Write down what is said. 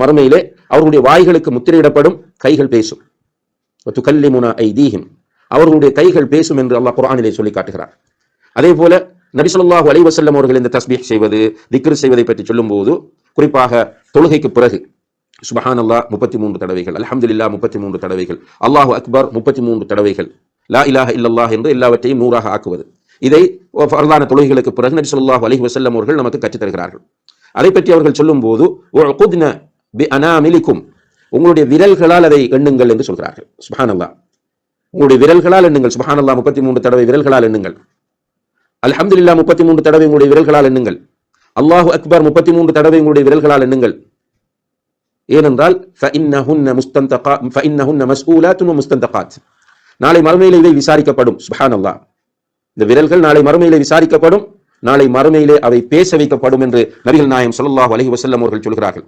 மறுமையிலே அவர்களுடைய வாய்களுக்கு முத்திரையிடப்படும், கைகள் பேசும். துகல்லிமுனா ஐதீஹிம், அவர்களுடைய கைகள் பேசும் என்று அல்லாஹ் குர்ஆனிலே சொல்லி காட்டுகிறார். அதே போல நபி ஸல்லல்லாஹு அலைஹி வஸல்லம் அவர்கள் இந்த தஸ்பீஹ் செய்வது, திக்ர் செய்வதை பற்றி சொல்லும்போது, குறிப்பாக தொழுகைக்கு பிறகு சுப்ஹானல்லாஹ் 33 தடவைகள், அல்ஹம்துலில்லாஹ் 33 தடவைகள், அல்லாஹு அக்பர் 33 தடவைகள், லா இலாஹ இல்லல்லாஹ் என்று எல்லாவற்றையும் 100ஆக ஆக்குவது, இதை ஃபர்லான தொழுகைகளுக்கு பிறகு நபி ஸல்லல்லாஹு அலைஹி வஸல்லம் அவர்கள் நமக்கு கற்றுத் தருகிறார்கள். அதை பற்றி அவர்கள் சொல்லும்போது உஅகுத்ன பிஅனாமிலிக்கும், உங்களுடைய விரல்களால் அதை எண்ணுங்கள் என்று சொல்கிறார்கள். சுப்ஹானல்லாஹ், உங்களுடைய விரல்களால் எண்ணுங்கள். சுப்ஹானல்லாஹ் 33 தடவை விரல்களால் எண்ணுங்கள். அல்ஹம்துலில்லாஹ் 33 தடவை உங்களுடைய விரல்களால் எண்ணுங்கள். அல்லாஹு அக்பர் 33 தடவை உங்களுடைய விரல்களால் எண்ணுங்கள். ஏனென்றால் ஃபஇன்னஹுன்ன மஸ்ஊலாத்துன் வ முஸ்தந்தகாத், நாளை மறுமையிலே இவை விசாரிக்கப்படும். சுப்ஹானல்லாஹ், இந்த விரல்கள் நாளை மறுமையிலே விசாரிக்கப்படும், நாளை மறுமையிலே அவை பேச வைக்கப்படும் என்று நபிகள் நாயகம் ஸல்லல்லாஹு அலைஹி வஸல்லம் அவர்கள் சொல்கிறார்கள்.